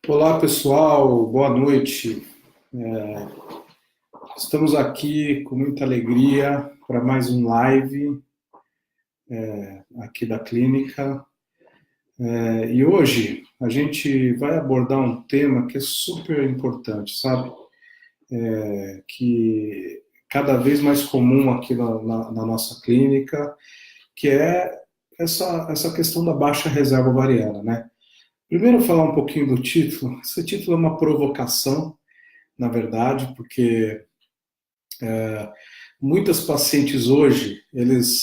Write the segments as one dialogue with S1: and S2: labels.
S1: Olá pessoal, boa noite. Estamos aqui com muita alegria para mais um live aqui da clínica. E hoje a gente vai abordar um tema que é super importante, sabe? Que cada vez mais comum aqui na nossa clínica, que é essa questão da baixa reserva ovariana, né? Primeiro falar um pouquinho do título. Esse título é uma provocação, na verdade, porque muitas pacientes hoje,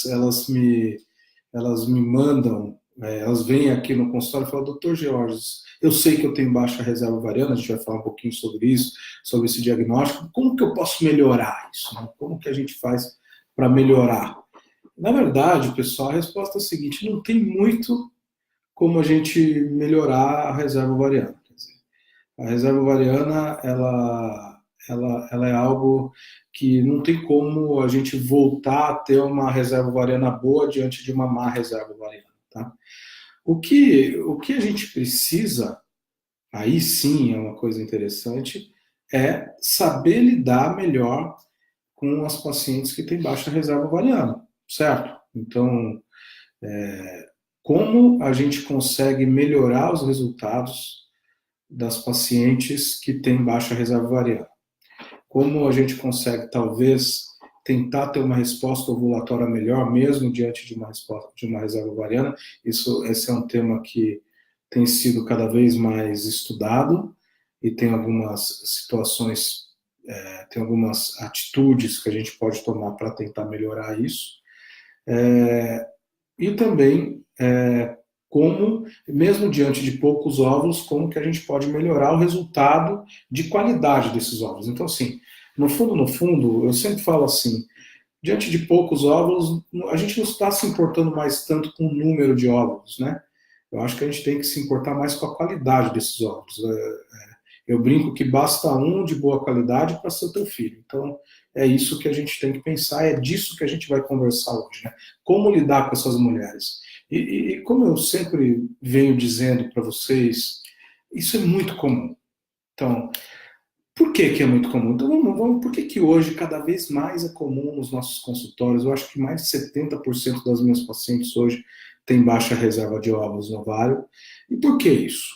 S1: elas me mandam, elas vêm aqui no consultório e falam, doutor Georges, eu sei que eu tenho baixa reserva ovariana, a gente vai falar um pouquinho sobre isso, sobre esse diagnóstico, como que eu posso melhorar isso? Né? Como que a gente faz para melhorar? Na verdade, pessoal, a resposta é a seguinte, não tem muito como a gente melhorar a reserva ovariana. Quer dizer, a reserva ovariana, ela é algo que não tem como a gente voltar a ter uma reserva ovariana boa diante de uma má reserva ovariana. Tá? O que a gente precisa, aí sim é uma coisa interessante, é saber lidar melhor com as pacientes que têm baixa reserva ovariana, certo? Então, como a gente consegue melhorar os resultados das pacientes que têm baixa reserva ovariana? Como a gente consegue, talvez, tentar ter uma resposta ovulatória melhor, mesmo diante de uma resposta de uma reserva ovariana? Esse é um tema que tem sido cada vez mais estudado e tem algumas situações, tem algumas atitudes que a gente pode tomar para tentar melhorar isso. E também como, mesmo diante de poucos óvulos, como que a gente pode melhorar o resultado de qualidade desses óvulos. Então, assim, no fundo, eu sempre falo assim, diante de poucos óvulos, a gente não está se importando mais tanto com o número de óvulos, né? Eu acho que a gente tem que se importar mais com a qualidade desses óvulos. Eu brinco que basta um de boa qualidade para ser o teu filho. Então, é isso que a gente tem que pensar, é disso que a gente vai conversar hoje, né? Como lidar com essas mulheres. E como eu sempre venho dizendo para vocês, isso é muito comum. Então, por que, que é muito comum? Então, por que, que hoje cada vez mais é comum nos nossos consultórios? Eu acho que mais de 70% das minhas pacientes hoje têm baixa reserva de óvulos no ovário. E por que isso?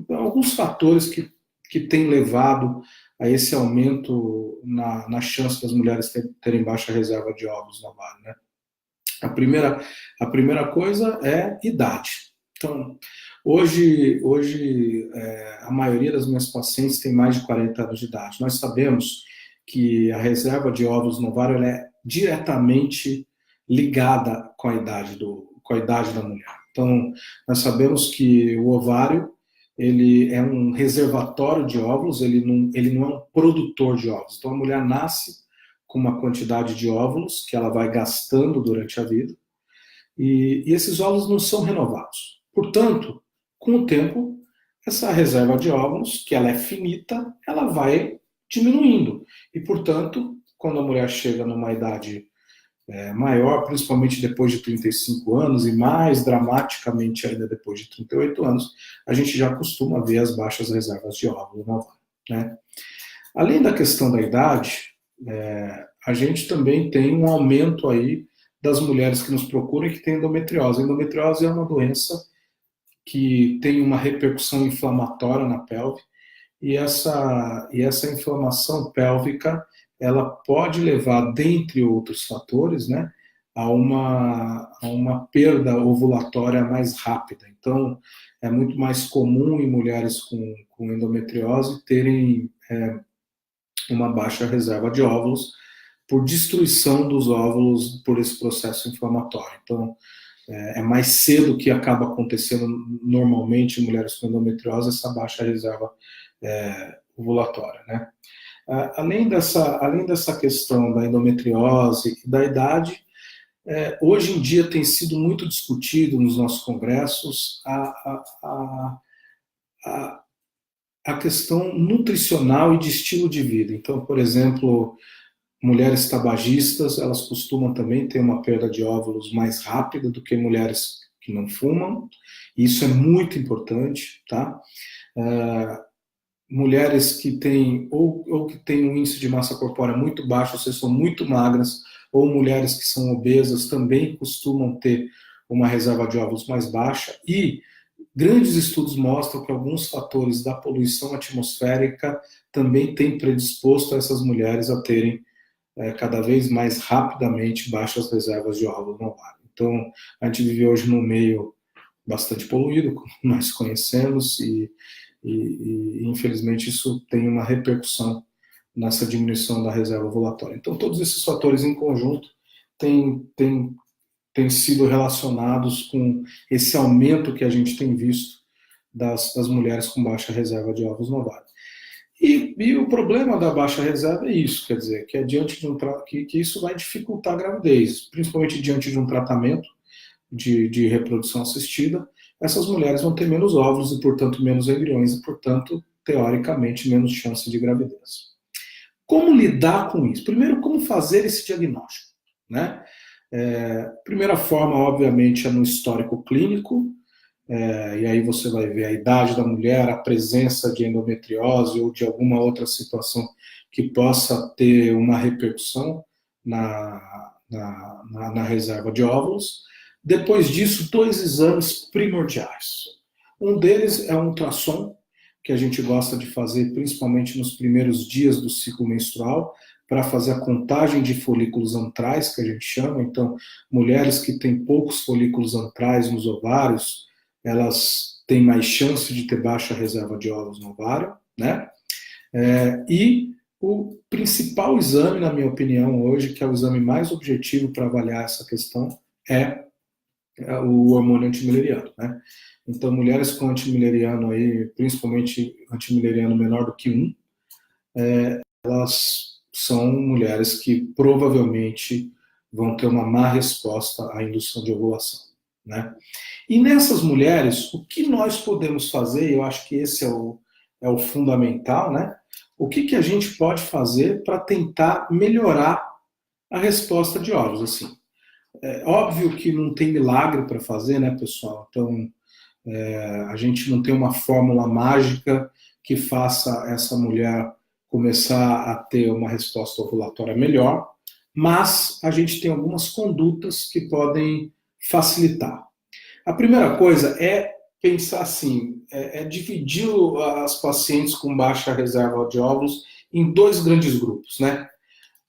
S1: Alguns fatores que têm levado a esse aumento na chance das mulheres terem baixa reserva de óvulos no ovário, né? A primeira coisa é idade. Então, hoje a maioria das minhas pacientes tem mais de 40 anos de idade. Nós sabemos que a reserva de óvulos no ovário ela é diretamente ligada com a idade da mulher. Então, nós sabemos que o ovário ele é um reservatório de óvulos, ele não é um produtor de óvulos. Então, a mulher nasce com uma quantidade de óvulos que ela vai gastando durante a vida, e esses óvulos não são renovados. Portanto, com o tempo, essa reserva de óvulos, que ela é finita, ela vai diminuindo. E, portanto, quando a mulher chega numa idade maior, principalmente depois de 35 anos, e mais dramaticamente ainda depois de 38 anos, a gente já costuma ver as baixas reservas de óvulo no ovário, né? Além da questão da idade, a gente também tem um aumento aí das mulheres que nos procuram e que têm endometriose. A endometriose é uma doença que tem uma repercussão inflamatória na pelve e essa inflamação pélvica ela pode levar, dentre outros fatores, né, a uma perda ovulatória mais rápida. Então, é muito mais comum em mulheres com endometriose terem uma baixa reserva de óvulos por destruição dos óvulos por esse processo inflamatório. Então, é mais cedo que acaba acontecendo normalmente em mulheres com endometriose essa baixa reserva ovulatória, né? Além dessa questão da endometriose e da idade, hoje em dia tem sido muito discutido nos nossos congressos a, a questão nutricional e de estilo de vida. Então, por exemplo, mulheres tabagistas, elas costumam também ter uma perda de óvulos mais rápida do que mulheres que não fumam, isso é muito importante, tá? Mulheres que têm, ou que têm um índice de massa corpórea muito baixo, ou seja, são muito magras, ou mulheres que são obesas também costumam ter uma reserva de óvulos mais baixa, e grandes estudos mostram que alguns fatores da poluição atmosférica também têm predisposto essas mulheres a terem cada vez mais rapidamente baixas reservas de óvulos no ovário. Então, a gente vive hoje num meio bastante poluído, como nós conhecemos, e infelizmente isso tem uma repercussão nessa diminuição da reserva ovulatória. Então, todos esses fatores em conjunto têm sido relacionados com esse aumento que a gente tem visto das mulheres com baixa reserva de óvulos no ovário. E o problema da baixa reserva é isso, quer dizer, que é diante de que isso vai dificultar a gravidez, principalmente diante de um tratamento de reprodução assistida, essas mulheres vão ter menos óvulos e, portanto, menos embriões e, portanto, teoricamente, menos chance de gravidez. Como lidar com isso? Primeiro, como fazer esse diagnóstico, né? Primeira forma, obviamente, é no histórico clínico, e aí você vai ver a idade da mulher, a presença de endometriose ou de alguma outra situação que possa ter uma repercussão na reserva de óvulos. Depois disso, 2 exames primordiais. Um deles é um ultrassom, que a gente gosta de fazer principalmente nos primeiros dias do ciclo menstrual, para fazer a contagem de folículos antrais, que a gente chama. Então, mulheres que têm poucos folículos antrais nos ovários, elas têm mais chance de ter baixa reserva de óvulos no ovário, né? E o principal exame, na minha opinião, hoje, que é o exame mais objetivo para avaliar essa questão, é o hormônio antimileriano, né? Então, mulheres com antimileriano aí, principalmente antimileriano menor do que 1, elas são mulheres que provavelmente vão ter uma má resposta à indução de ovulação, né? E nessas mulheres, o que nós podemos fazer, eu acho que esse é o fundamental, né? O que a gente pode fazer para tentar melhorar a resposta de óvulos, assim? É óbvio que não tem milagre para fazer, né, pessoal? Então, a gente não tem uma fórmula mágica que faça essa mulher começar a ter uma resposta ovulatória melhor, mas a gente tem algumas condutas que podem facilitar. A primeira coisa é pensar assim, dividir as pacientes com baixa reserva de óvulos em 2 grandes grupos, né?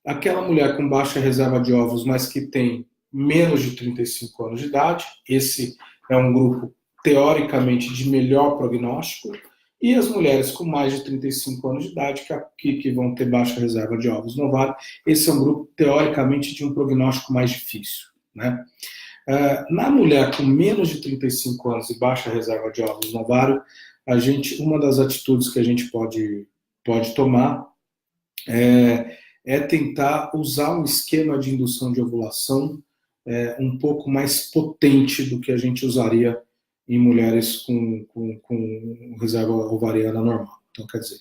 S1: Aquela mulher com baixa reserva de óvulos, mas que tem menos de 35 anos de idade, esse é um grupo teoricamente de melhor prognóstico, e as mulheres com mais de 35 anos de idade, que vão ter baixa reserva de óvulos no ovário, esse é um grupo teoricamente de um prognóstico mais difícil, né? Na mulher com menos de 35 anos e baixa reserva de óvulos no ovário, uma das atitudes que a gente pode tomar é tentar usar um esquema de indução de ovulação um pouco mais potente do que a gente usaria em mulheres com reserva ovariana normal. Então, quer dizer,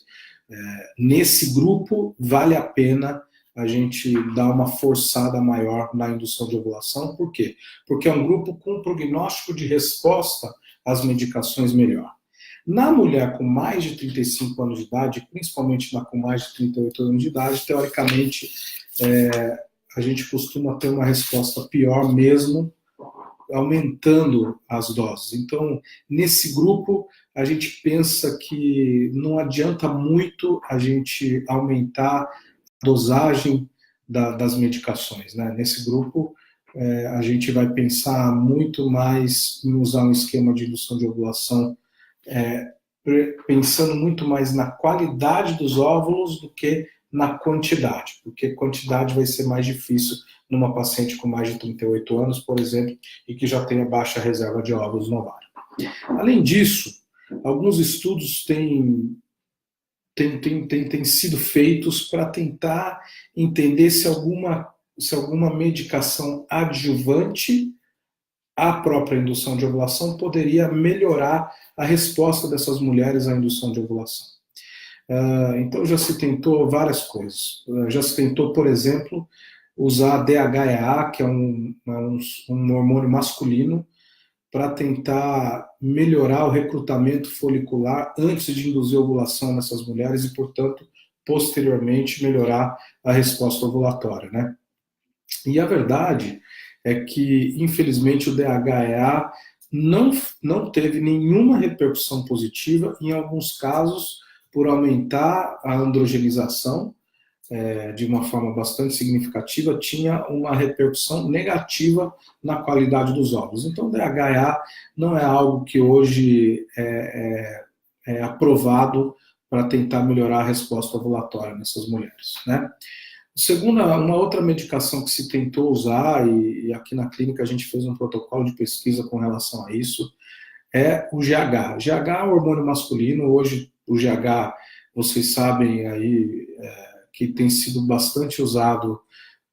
S1: nesse grupo, vale a pena a gente dar uma forçada maior na indução de ovulação. Por quê? Porque é um grupo com prognóstico de resposta às medicações melhor. Na mulher com mais de 35 anos de idade, principalmente na com mais de 38 anos de idade, teoricamente, a gente costuma ter uma resposta pior mesmo aumentando as doses. Então, nesse grupo, a gente pensa que não adianta muito a gente aumentar a dosagem das medicações, né? Nesse grupo, a gente vai pensar muito mais em usar um esquema de indução de ovulação, pensando muito mais na qualidade dos óvulos do que na quantidade, porque quantidade vai ser mais difícil numa paciente com mais de 38 anos, por exemplo, e que já tenha baixa reserva de óvulos no ovário. Além disso, alguns estudos têm sido feitos para tentar entender se alguma medicação adjuvante à própria indução de ovulação poderia melhorar a resposta dessas mulheres à indução de ovulação. Então já se tentou várias coisas. Já se tentou, por exemplo, usar DHEA, que é um hormônio masculino, para tentar melhorar o recrutamento folicular antes de induzir a ovulação nessas mulheres e, portanto, posteriormente melhorar a resposta ovulatória, né? E a verdade é que, infelizmente, o DHEA não teve nenhuma repercussão positiva, em alguns casos, por aumentar a androgenização, de uma forma bastante significativa, tinha uma repercussão negativa na qualidade dos óvulos. Então, o DHA não é algo que hoje é aprovado para tentar melhorar a resposta ovulatória nessas mulheres, né? Segunda, uma outra medicação que se tentou usar, e aqui na clínica a gente fez um protocolo de pesquisa com relação a isso, é o GH. GH é o hormônio masculino. Hoje o GH, vocês sabem aí, que tem sido bastante usado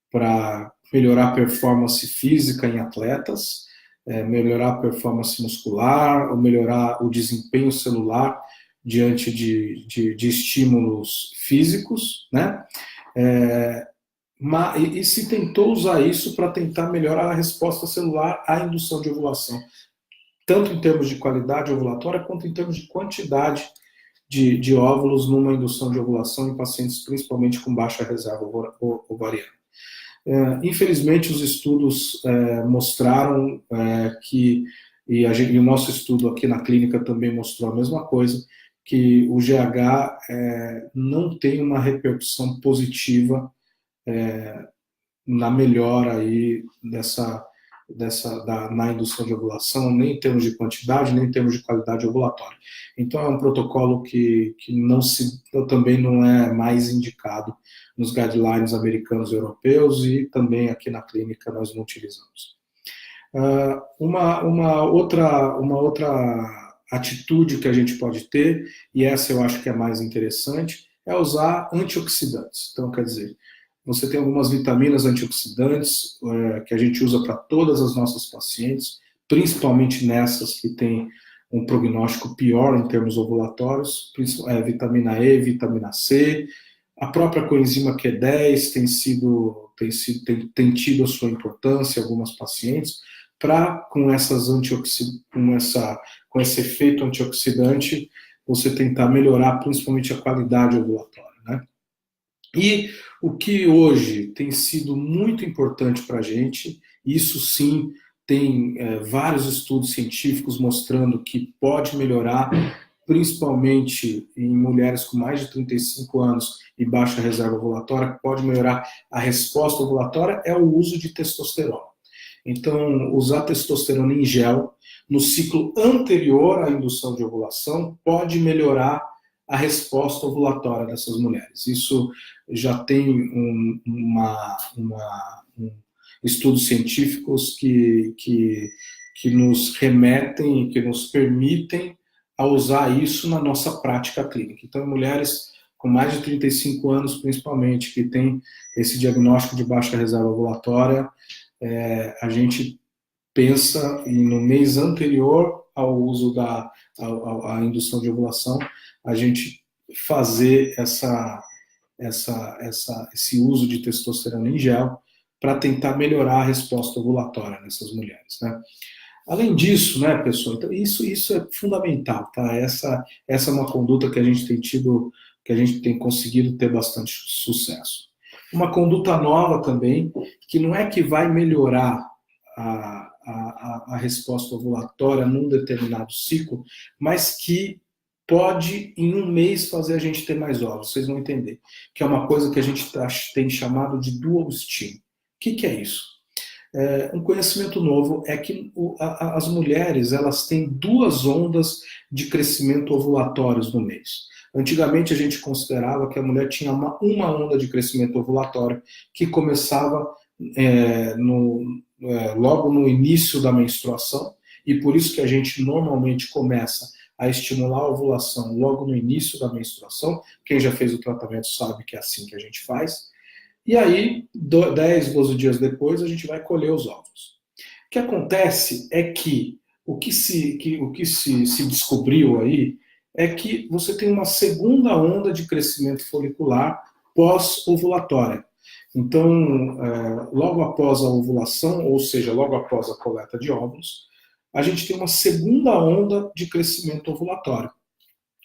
S1: para melhorar a performance física em atletas, melhorar a performance muscular, ou melhorar o desempenho celular diante de estímulos físicos, né? E se tentou usar isso para tentar melhorar a resposta celular à indução de ovulação, tanto em termos de qualidade ovulatória, quanto em termos de quantidade de óvulos numa indução de ovulação em pacientes principalmente com baixa reserva ovariana. Infelizmente, os estudos mostraram que, e o nosso estudo aqui na clínica também mostrou a mesma coisa, que o GH não tem uma repercussão positiva na melhora aí na indução de ovulação, nem em termos de quantidade, nem em termos de qualidade ovulatória. Então, é um protocolo que também não é mais indicado nos guidelines americanos e europeus, e também aqui na clínica nós não utilizamos. Uma outra atitude que a gente pode ter, e essa eu acho que é mais interessante, é usar antioxidantes. Então, quer dizer, você tem algumas vitaminas antioxidantes que a gente usa para todas as nossas pacientes, principalmente nessas que têm um prognóstico pior em termos ovulatórios, vitamina E, vitamina C, a própria coenzima Q10 tem tido a sua importância em algumas pacientes, para com esse efeito antioxidante, você tentar melhorar principalmente a qualidade ovulatória, né? E o que hoje tem sido muito importante para a gente, isso sim tem vários estudos científicos mostrando que pode melhorar, principalmente em mulheres com mais de 35 anos e baixa reserva ovulatória, pode melhorar a resposta ovulatória, é o uso de testosterona. Então, usar testosterona em gel no ciclo anterior à indução de ovulação pode melhorar a resposta ovulatória dessas mulheres. Isso já tem estudos científicos que nos remetem e que nos permitem a usar isso na nossa prática clínica. Então, mulheres com mais de 35 anos, principalmente, que têm esse diagnóstico de baixa reserva ovulatória, a gente pensa no mês anterior ao uso à indução de ovulação, a gente fazer esse uso de testosterona em gel para tentar melhorar a resposta ovulatória nessas mulheres, né? Além disso, né, pessoal, então isso é fundamental, tá? Essa é uma conduta que a gente tem conseguido ter bastante sucesso. Uma conduta nova também, que não é que vai melhorar a resposta ovulatória num determinado ciclo, mas que pode, em um mês, fazer a gente ter mais óvulos. Vocês vão entender. Que é uma coisa que a gente tem chamado de dual stim. O que é isso? Um conhecimento novo é que as mulheres elas têm duas ondas de crescimento ovulatórios no mês. Antigamente a gente considerava que a mulher tinha uma onda de crescimento ovulatório que começava logo no início da menstruação, e por isso que a gente normalmente começa a estimular a ovulação logo no início da menstruação. Quem já fez o tratamento sabe que é assim que a gente faz. E aí, 10, 12 dias depois, a gente vai colher os óvulos. O que acontece é que o que se descobriu aí é que você tem uma segunda onda de crescimento folicular pós-ovulatória. Então, logo após a ovulação, ou seja, logo após a coleta de óvulos, a gente tem uma segunda onda de crescimento ovulatório.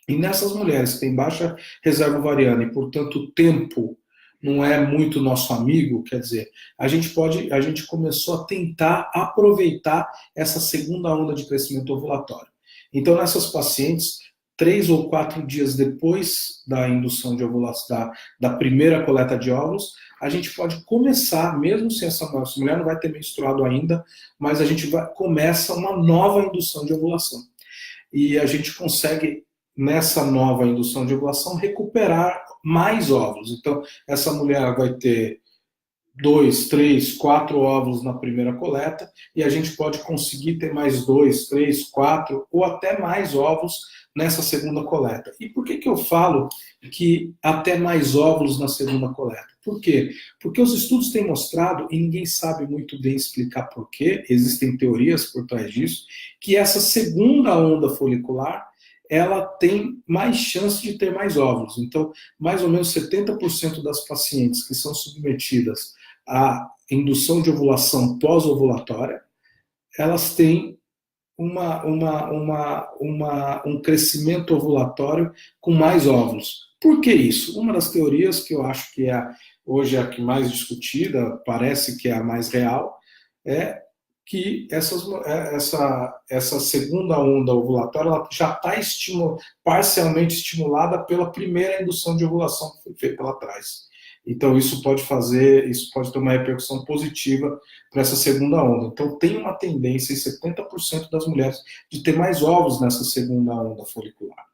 S1: E nessas mulheres que têm baixa reserva ovariana e, portanto, o tempo não é muito nosso amigo, quer dizer, a gente começou a tentar aproveitar essa segunda onda de crescimento ovulatório. Então, nessas pacientes, 3 ou 4 dias depois da indução de ovulação, da primeira coleta de óvulos, a gente pode começar, mesmo se essa mulher não vai ter menstruado ainda, mas a gente começa uma nova indução de ovulação. E a gente consegue, nessa nova indução de ovulação, recuperar mais óvulos. Então, essa mulher vai ter 2, 3, 4 óvulos na primeira coleta, e a gente pode conseguir ter mais 2, 3, 4 ou até mais óvulos nessa segunda coleta. E por que eu falo que até mais óvulos na segunda coleta? Por quê? Porque os estudos têm mostrado, e ninguém sabe muito bem explicar por quê, existem teorias por trás disso, que essa segunda onda folicular, ela tem mais chance de ter mais óvulos. Então, mais ou menos 70% das pacientes que são submetidas à indução de ovulação pós-ovulatória, elas têm um crescimento ovulatório com mais óvulos. Por que isso? Uma das teorias que eu acho que hoje é a que mais discutida, parece que é a mais real, é que essa segunda onda ovulatória ela já está parcialmente estimulada pela primeira indução de ovulação que foi feita lá atrás. Então isso pode ter uma repercussão positiva para essa segunda onda. Então tem uma tendência em 70% das mulheres de ter mais óvulos nessa segunda onda folicular.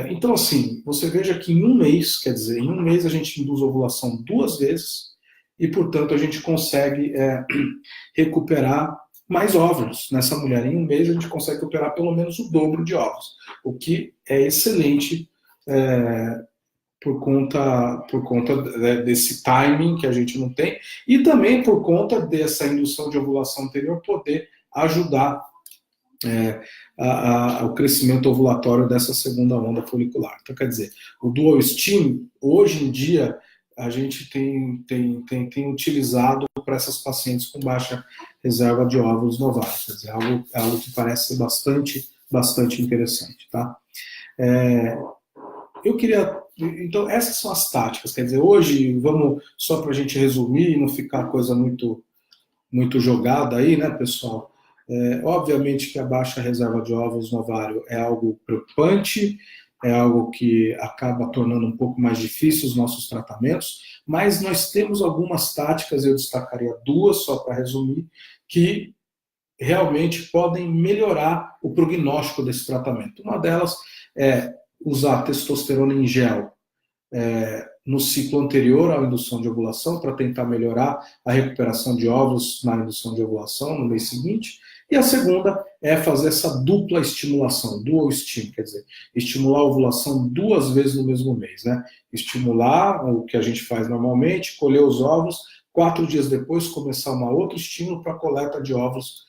S1: Então assim, você veja que em um mês, quer dizer, em um mês a gente induz ovulação 2 vezes e, portanto, a gente consegue recuperar mais óvulos nessa mulher. Em um mês a gente consegue recuperar pelo menos o dobro de óvulos, o que é excelente por conta desse timing que a gente não tem, e também por conta dessa indução de ovulação anterior poder ajudar o crescimento ovulatório dessa segunda onda folicular. Então, quer dizer, o dual stim, hoje em dia, a gente tem utilizado para essas pacientes com baixa reserva de óvulos no ovário. Quer dizer, algo que parece ser bastante interessante. Tá? Então, essas são as táticas. Quer dizer, hoje, só para a gente resumir e não ficar a coisa muito jogada aí, né, pessoal? Obviamente que a baixa reserva de óvulos no ovário é algo preocupante, é algo que acaba tornando um pouco mais difícil os nossos tratamentos, mas nós temos algumas táticas, eu destacaria 2, só para resumir, que realmente podem melhorar o prognóstico desse tratamento. Uma delas é usar testosterona em gel no ciclo anterior à indução de ovulação, para tentar melhorar a recuperação de óvulos na indução de ovulação no mês seguinte. E a segunda é fazer essa dupla estimulação, dual stim, quer dizer, estimular a ovulação 2 vezes no mesmo mês, né? Estimular o que a gente faz normalmente, colher os óvulos, 4 dias depois começar uma outra estímulo para a coleta de óvulos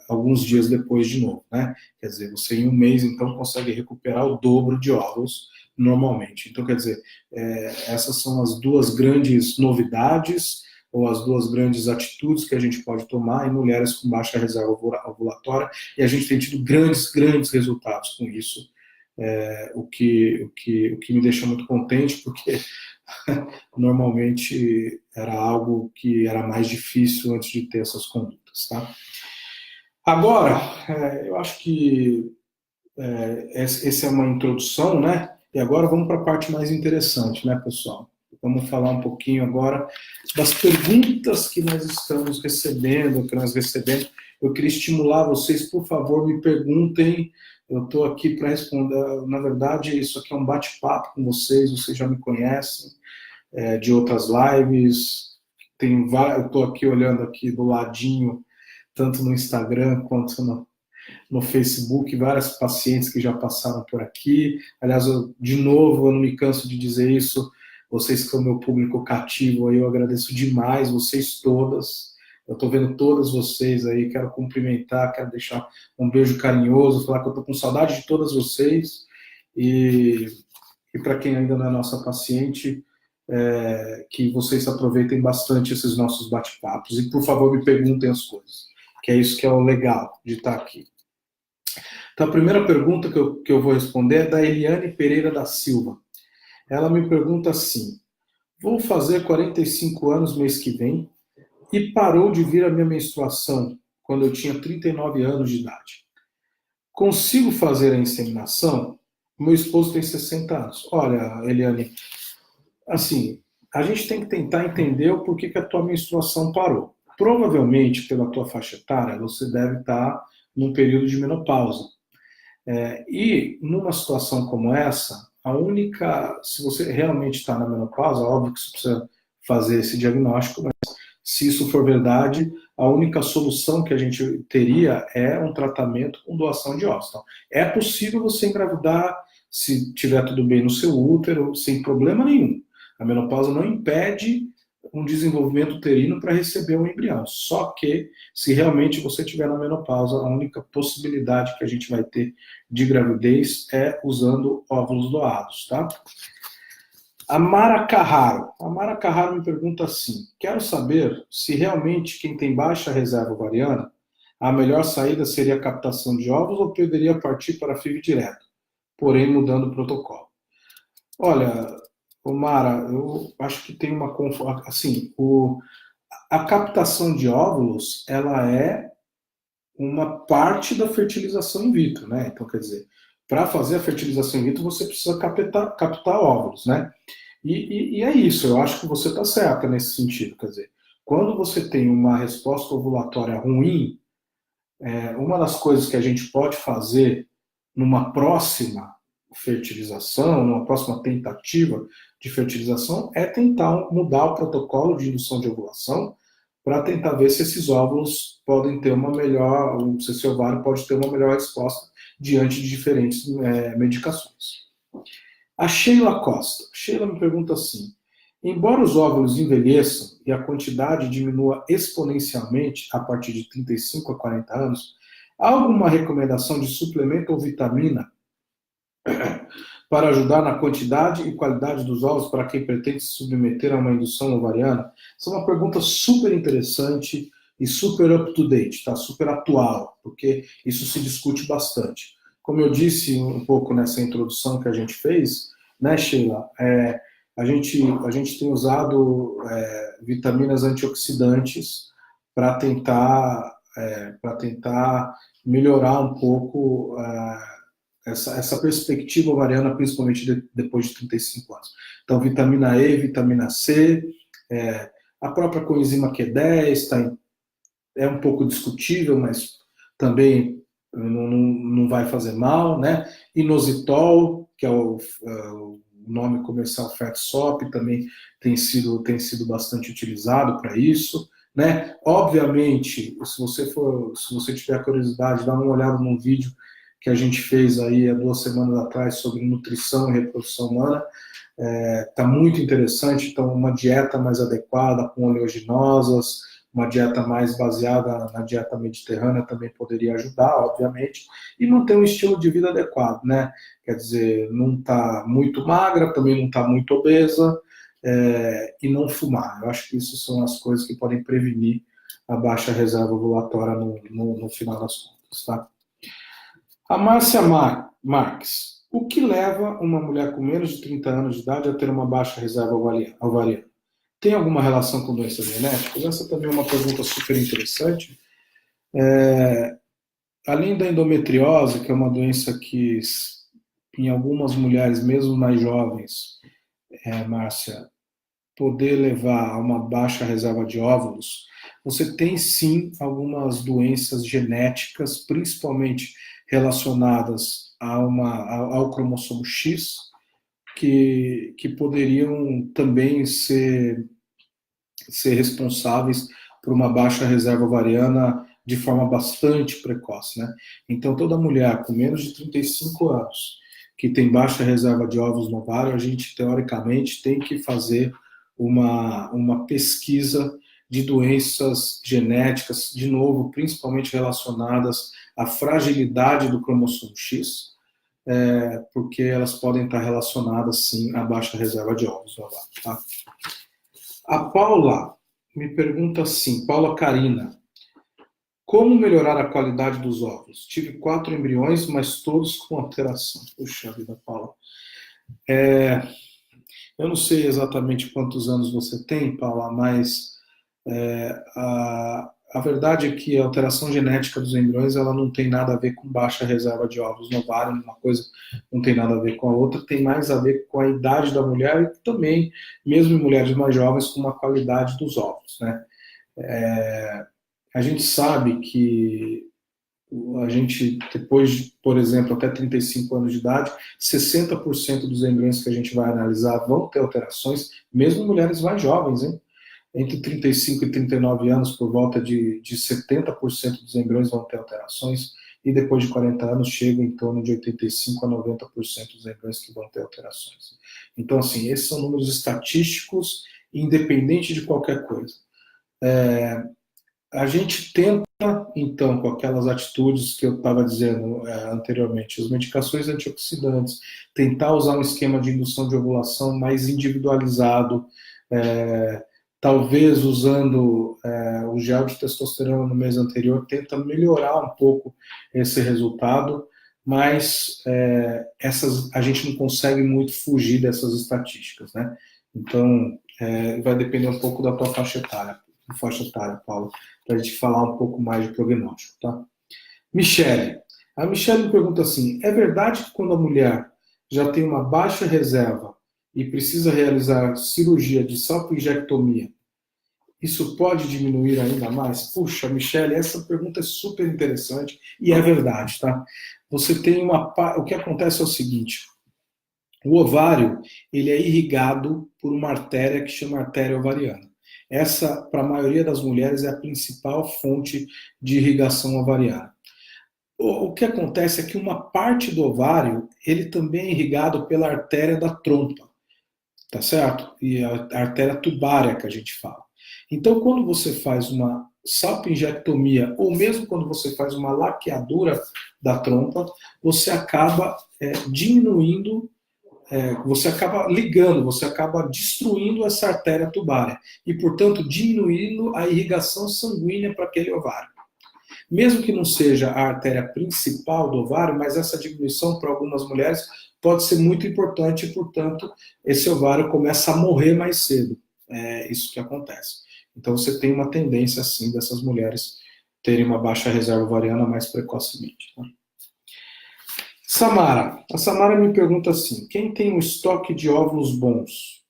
S1: alguns dias depois de novo, né? Quer dizer, você em um mês então consegue recuperar o dobro de óvulos normalmente. Então, quer dizer, essas são as 2 grandes novidades ou as 2 grandes atitudes que a gente pode tomar em mulheres com baixa reserva ovulatória, e a gente tem tido grandes resultados com isso, o que me deixa muito contente, porque normalmente era algo que era mais difícil antes de ter essas condutas, tá? Agora, eu acho que essa é uma introdução, né? E agora vamos para a parte mais interessante, né, pessoal? Vamos falar um pouquinho agora das perguntas que nós estamos recebendo, Eu queria estimular vocês, por favor, me perguntem. Eu estou aqui para responder. Na verdade, isso aqui é um bate-papo com vocês já me conhecem de outras lives. Eu estou aqui olhando aqui do ladinho, tanto no Instagram quanto no Facebook, várias pacientes que já passaram por aqui. Aliás, de novo, eu não me canso de dizer isso, vocês que são meu público cativo, eu agradeço demais, vocês todas. Eu estou vendo todas vocês aí, quero cumprimentar, quero deixar um beijo carinhoso, falar que eu estou com saudade de todas vocês. E para quem ainda não é nossa paciente, que vocês aproveitem bastante esses nossos bate-papos. E, por favor, me perguntem as coisas, que é isso que é o legal de estar aqui. Então, a primeira pergunta que eu vou responder é da Eliane Pereira da Silva. Ela me pergunta assim: vou fazer 45 anos mês que vem e parou de vir a minha menstruação quando eu tinha 39 anos de idade. Consigo fazer a inseminação? Meu esposo tem 60 anos. Olha, Eliane, assim, a gente tem que tentar entender o porquê que a tua menstruação parou. Provavelmente, pela tua faixa etária, você deve estar num período de menopausa. E numa situação como essa, se você realmente está na menopausa, óbvio que você precisa fazer esse diagnóstico, mas se isso for verdade, a única solução que a gente teria é um tratamento com doação de óvulos. Então, é possível você engravidar se tiver tudo bem no seu útero, sem problema nenhum. A menopausa não impede um desenvolvimento uterino para receber um embrião. Só que, se realmente você estiver na menopausa, a única possibilidade que a gente vai ter de gravidez é usando óvulos doados, tá? A Mara Carraro me pergunta assim: quero saber se realmente quem tem baixa reserva ovariana, a melhor saída seria a captação de óvulos ou poderia partir para FIV direto, porém mudando o protocolo. Olha, Mara, eu acho que tem uma assim, a captação de óvulos, ela é uma parte da fertilização in vitro, né? Então, quer dizer, para fazer a fertilização in vitro, você precisa captar óvulos, né? E é isso, eu acho que você está certa nesse sentido. Quer dizer, quando você tem uma resposta ovulatória ruim, uma das coisas que a gente pode fazer numa próxima fertilização, numa próxima tentativa de fertilização, é tentar mudar o protocolo de indução de ovulação para tentar ver se esses óvulos podem ter uma melhor, se esse ovário pode ter uma melhor resposta diante de diferentes medicações. A Sheila Costa. Sheila me pergunta assim: embora os óvulos envelheçam e a quantidade diminua exponencialmente a partir de 35 a 40 anos, há alguma recomendação de suplemento ou vitamina para ajudar na quantidade e qualidade dos óvulos para quem pretende se submeter a uma indução ovariana? Essa é uma pergunta super interessante e super up-to-date, tá? Super atual, porque isso se discute bastante. Como eu disse um pouco nessa introdução que a gente fez, né, Sheila, a gente tem usado vitaminas antioxidantes para tentar melhorar um pouco essa perspectiva ovariana, principalmente depois de 35 anos. Então, vitamina E, vitamina C, a própria coenzima Q10 é um pouco discutível, mas também não vai fazer mal, né? Inositol, que é o nome comercial FETSOP, também tem sido bastante utilizado para isso, né? Obviamente, se você tiver curiosidade, dá uma olhada num vídeo que a gente fez aí há 2 semanas atrás sobre nutrição e reprodução humana. Está muito interessante. Então, uma dieta mais adequada, com oleaginosas, uma dieta mais baseada na dieta mediterrânea também poderia ajudar, obviamente, e manter um estilo de vida adequado, né? Quer dizer, não está muito magra, também não está muito obesa, e não fumar. Eu acho que isso são as coisas que podem prevenir a baixa reserva ovulatória no final das contas, tá? A Márcia Marques: o que leva uma mulher com menos de 30 anos de idade a ter uma baixa reserva ovariana? Tem alguma relação com doenças genéticas? Essa também é uma pergunta super interessante. Além da endometriose, que é uma doença que, em algumas mulheres, mesmo mais jovens, Márcia, poder levar a uma baixa reserva de óvulos, você tem sim algumas doenças genéticas, principalmente relacionadas ao cromossomo X, que poderiam também ser responsáveis por uma baixa reserva ovariana de forma bastante precoce, né? Então, toda mulher com menos de 35 anos que tem baixa reserva de óvulos no ovário, a gente, teoricamente, tem que fazer uma pesquisa de doenças genéticas, de novo, principalmente relacionadas à fragilidade do cromossomo X, porque elas podem estar relacionadas, sim, à baixa reserva de óvulos no ovário, tá? A Paula me pergunta assim, Paula Carina: Como melhorar a qualidade dos óvulos? Tive 4 embriões, mas todos com alteração. Puxa vida, Paula. Eu não sei exatamente quantos anos você tem, Paula, mas a verdade é que a alteração genética dos embriões ela não tem nada a ver com baixa reserva de óvulos no ovário, uma coisa não tem nada a ver com a outra, tem mais a ver com a idade da mulher e também, mesmo em mulheres mais jovens, com uma qualidade dos óvulos, né? A gente sabe que a gente, depois, por exemplo, até 35 anos de idade, 60% dos embriões que a gente vai analisar vão ter alterações, mesmo mulheres mais jovens, hein? Entre 35 e 39 anos, por volta de 70% dos embriões vão ter alterações, e depois de 40 anos chega em torno de 85 a 90% dos embriões que vão ter alterações. Então, assim, esses são números estatísticos, independente de qualquer coisa. A gente tenta, então, com aquelas atitudes que eu estava dizendo anteriormente, as medicações antioxidantes, tentar usar um esquema de indução de ovulação mais individualizado, talvez usando o gel de testosterona no mês anterior, tenta melhorar um pouco esse resultado, mas a gente não consegue muito fugir dessas estatísticas, né? Então, vai depender um pouco da tua faixa etária, Paulo, para a gente falar um pouco mais de prognóstico, tá? Michele. A Michele me pergunta assim, é verdade que quando a mulher já tem uma baixa reserva e precisa realizar cirurgia de salpingectomia, isso pode diminuir ainda mais? Puxa, Michele, essa pergunta é super interessante e é verdade, tá? Você tem o que acontece é o seguinte, o ovário, ele é irrigado por uma artéria que chama artéria ovariana. Essa, para a maioria das mulheres, é a principal fonte de irrigação ovariana. O que acontece é que uma parte do ovário, ele também é irrigado pela artéria da trompa, tá certo? E a artéria tubária que a gente fala. Então, quando você faz uma salpingectomia, ou mesmo quando você faz uma laqueadura da trompa, você acaba diminuindo, você acaba ligando, você acaba destruindo essa artéria tubária e, portanto, diminuindo a irrigação sanguínea para aquele ovário. Mesmo que não seja a artéria principal do ovário, mas essa diminuição para algumas mulheres pode ser muito importante e, portanto, esse ovário começa a morrer mais cedo. É isso que acontece. Então, você tem uma tendência, assim, dessas mulheres terem uma baixa reserva ovariana mais precocemente. Tá? Samara. A Samara me pergunta assim, quem tem um estoque de óvulos bons,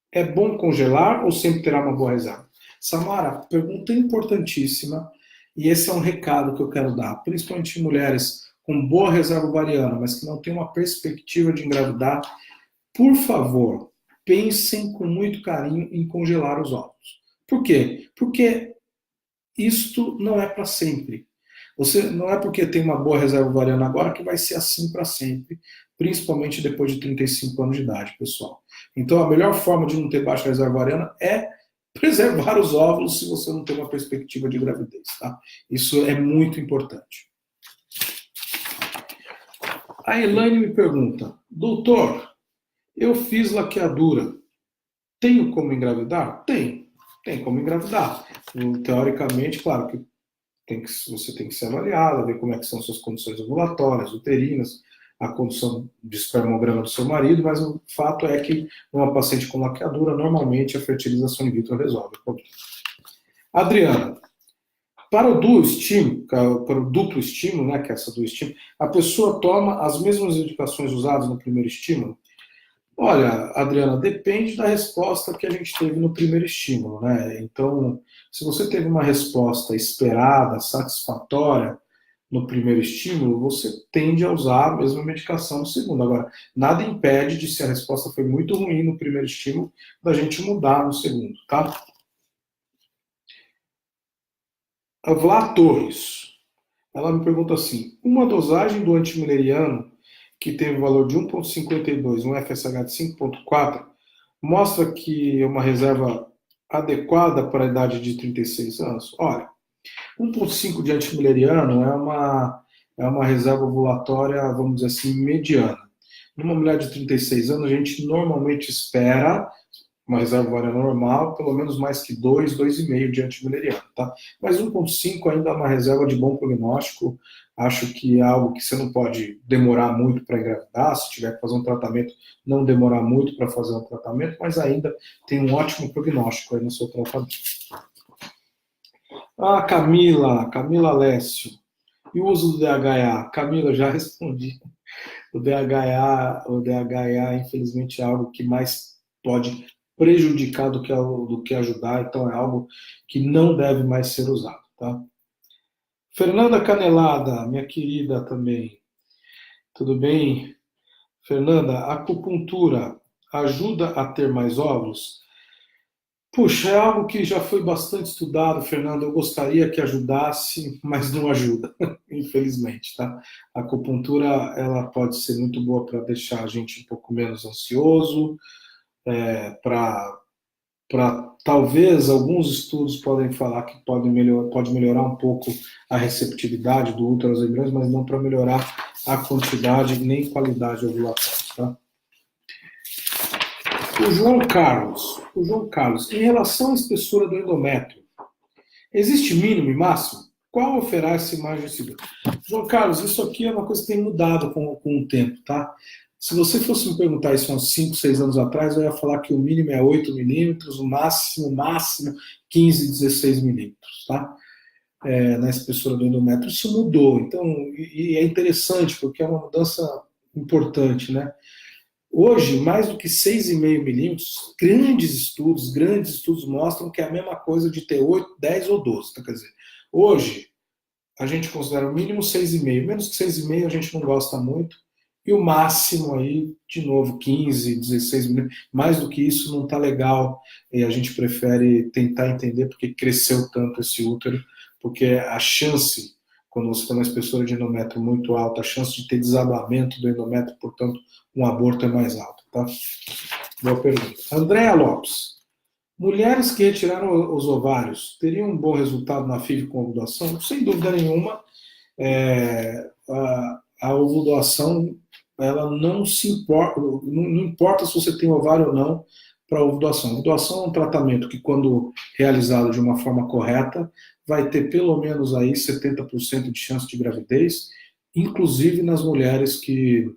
S1: é bom congelar ou sempre terá uma boa reserva? Samara, pergunta importantíssima, e esse é um recado que eu quero dar, principalmente mulheres com boa reserva ovariana, mas que não têm uma perspectiva de engravidar. Por favor, pensem com muito carinho em congelar os óvulos. Por quê? Porque isto não é para sempre. Você não é porque tem uma boa reserva ovariana agora que vai ser assim para sempre, principalmente depois de 35 anos de idade, pessoal. Então, a melhor forma de não ter baixa reserva ovariana é preservar os óvulos se você não tem uma perspectiva de gravidez, tá? Isso é muito importante. A Elaine me pergunta, doutor, eu fiz laqueadura, tenho como engravidar? Tem como engravidar. Teoricamente, claro que você tem que ser avaliado, ver como é que são suas condições ovulatórias, uterinas, a condição de espermograma do seu marido, mas o fato é que uma paciente com laqueadura, normalmente a fertilização in vitro resolve o problema. Adriana, para o duplo estímulo, né, que é essa do estímulo, a pessoa toma as mesmas indicações usadas no primeiro estímulo? Olha, Adriana, depende da resposta que a gente teve no primeiro estímulo, né? Então, se você teve uma resposta esperada, satisfatória no primeiro estímulo, você tende a usar a mesma medicação no segundo. Agora, nada impede de, se a resposta foi muito ruim no primeiro estímulo, da gente mudar no segundo, tá? A Vlá Torres, ela me pergunta assim, uma dosagem do antimileriano que teve o valor de 1,52, um FSH de 5,4, mostra que é uma reserva adequada para a idade de 36 anos? Olha, 1,5 de antimileriano é uma reserva ovulatória, vamos dizer assim, mediana. Numa mulher de 36 anos, a gente normalmente espera uma reserva ovária normal, pelo menos mais que 2, 2,5 de antimileriano, tá? Mas 1,5 ainda é uma reserva de bom prognóstico. Acho que é algo que você não pode demorar muito para engravidar. Se tiver que fazer um tratamento, não demorar muito para fazer um tratamento, mas ainda tem um ótimo prognóstico aí no seu tratamento. Ah, Camila Alessio. E o uso do DHA? Camila, já respondi. O DHA, infelizmente, é algo que mais pode prejudicar do que ajudar, então é algo que não deve mais ser usado, tá? Fernanda Canelada, minha querida também. Tudo bem? Fernanda, acupuntura ajuda a ter mais óvulos? Puxa, é algo que já foi bastante estudado, Fernando. Eu gostaria que ajudasse, mas não ajuda, infelizmente, tá? A acupuntura, ela pode ser muito boa para deixar a gente um pouco menos ansioso, para talvez alguns estudos podem falar que pode melhorar um pouco a receptividade do útero aos embriões, mas não para melhorar a quantidade nem qualidade ovulatória, tá? O João Carlos, em relação à espessura do endométrio, existe mínimo e máximo? Qual oferece margem segura? João Carlos, isso aqui é uma coisa que tem mudado com o tempo, tá? Se você fosse me perguntar isso há uns 5, 6 anos atrás, eu ia falar que o mínimo é 8 milímetros, o máximo 15, 16 milímetros, tá? Na espessura do endométrio. Isso mudou, então, e é interessante, porque é uma mudança importante, né? Hoje, mais do que 6,5 milímetros, grandes estudos mostram que é a mesma coisa de ter 8, 10 ou 12. Então, quer dizer, hoje, a gente considera o mínimo 6,5. Menos que 6,5 a gente não gosta muito. E o máximo aí, de novo, 15, 16 milímetros. Mais do que isso não está legal. E a gente prefere tentar entender porque cresceu tanto esse útero. Porque a chance, quando você tem uma espessura de endométrio muito alta, a chance de ter desabamento do endométrio, portanto, um aborto é mais alto, tá? Boa pergunta. Andréa Lopes. Mulheres que retiraram os ovários teriam um bom resultado na FIV com ovulação? Sem dúvida nenhuma, a ovulação, ela não se importa, não importa se você tem ovário ou não para a ovulação. A ovulação é um tratamento que, quando realizado de uma forma correta, vai ter pelo menos aí 70% de chance de gravidez, inclusive nas mulheres que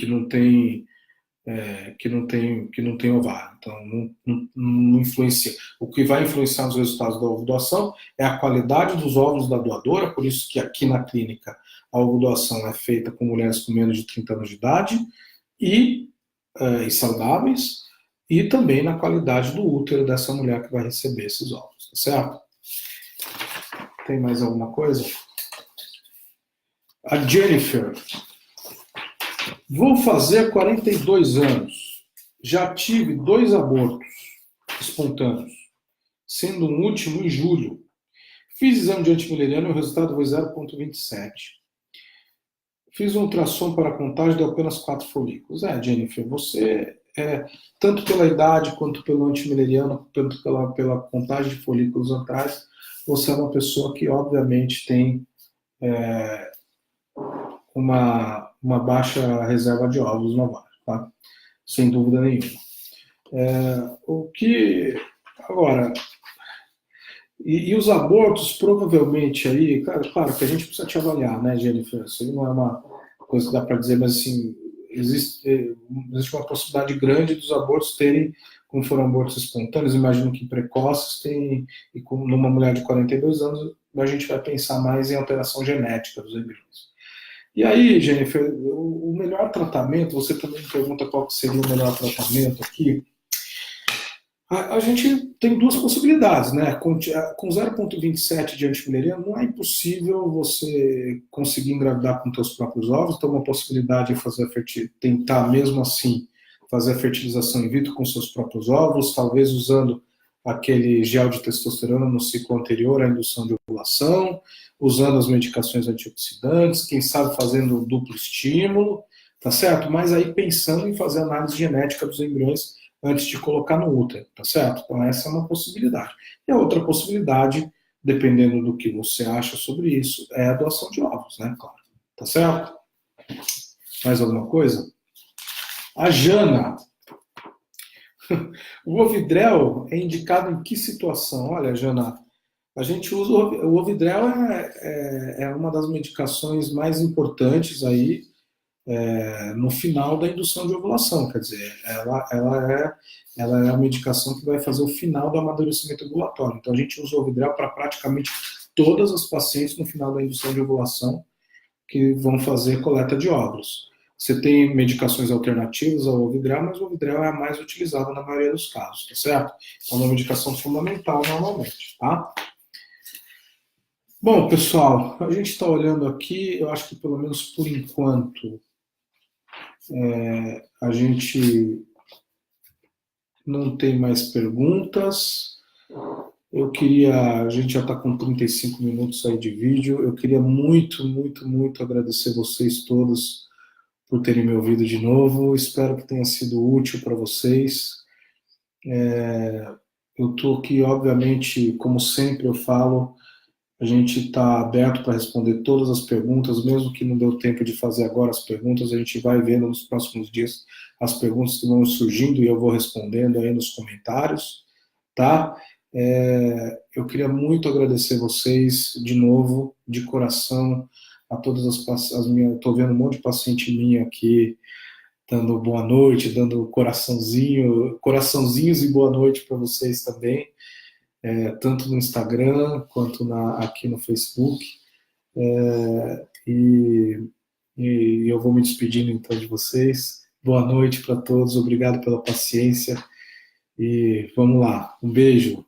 S1: não têm que não tem ovário. Então, não influencia. O que vai influenciar nos resultados da ovulação é a qualidade dos óvulos da doadora, por isso que aqui na clínica a ovulação é feita com mulheres com menos de 30 anos de idade e saudáveis, e também na qualidade do útero dessa mulher que vai receber esses óvulos, tá certo? Tem mais alguma coisa? A Jennifer. Vou fazer 42 anos. Já tive 2 abortos espontâneos, sendo um último em julho. Fiz exame de antimileriano e o resultado foi 0,27. Fiz um ultrassom para a contagem, deu apenas 4 folículos. Jennifer, você, tanto pela idade quanto pelo antimileriano, tanto pela contagem de folículos atrás, você é uma pessoa que, obviamente, tem uma baixa reserva de óvulos no ovário, tá? Sem dúvida nenhuma. Agora, e os abortos, provavelmente aí, claro que a gente precisa te avaliar, né, Jennifer? Isso aí não é uma coisa que dá para dizer, mas assim, existe uma possibilidade grande dos abortos terem, como foram abortos espontâneos, imagino que precoces, e numa mulher de 42 anos, a gente vai pensar mais em alteração genética dos embriões. E aí, Jennifer, o melhor tratamento, você também me pergunta qual que seria o melhor tratamento aqui. A gente tem 2 possibilidades, né? Com 0,27 de antimileriano, não é impossível você conseguir engravidar com seus próprios ovos, então uma possibilidade é tentar mesmo assim fazer a fertilização in vitro com seus próprios ovos, talvez usando aquele gel de testosterona no ciclo anterior à indução de ovulação, usando as medicações antioxidantes, quem sabe fazendo duplo estímulo, tá certo? Mas aí pensando em fazer análise genética dos embriões antes de colocar no útero, tá certo? Então essa é uma possibilidade. E a outra possibilidade, dependendo do que você acha sobre isso, é a doação de ovos, né? Claro. Tá certo? Mais alguma coisa? A Jana. O Ovidrel é indicado em que situação? Olha, Jana, a gente usa o Ovidrel é uma das medicações mais importantes aí no final da indução de ovulação, quer dizer, ela é a medicação que vai fazer o final do amadurecimento ovulatório. Então a gente usa o Ovidrel para praticamente todas as pacientes no final da indução de ovulação que vão fazer coleta de óvulos. Você tem medicações alternativas ao Ovidrel, mas o Ovidrel é a mais utilizada na maioria dos casos, tá certo? É uma medicação fundamental normalmente, tá? Bom, pessoal, a gente está olhando aqui, eu acho que pelo menos por enquanto a gente não tem mais perguntas. A gente já está com 35 minutos aí de vídeo. Eu queria muito, muito, muito agradecer vocês todos por terem me ouvido de novo. Espero que tenha sido útil para vocês. Eu estou aqui, obviamente, como sempre eu falo, a gente está aberto para responder todas as perguntas, mesmo que não deu tempo de fazer agora as perguntas, a gente vai vendo nos próximos dias as perguntas que vão surgindo e eu vou respondendo aí nos comentários, tá? Eu queria muito agradecer vocês de novo, de coração, a todas as minhas. Estou vendo um monte de paciente minha aqui dando boa noite, dando coraçãozinhos e boa noite para vocês também, tanto no Instagram quanto aqui no Facebook. E, e eu vou me despedindo então de vocês. Boa noite para todos, obrigado pela paciência e vamos lá. Um beijo.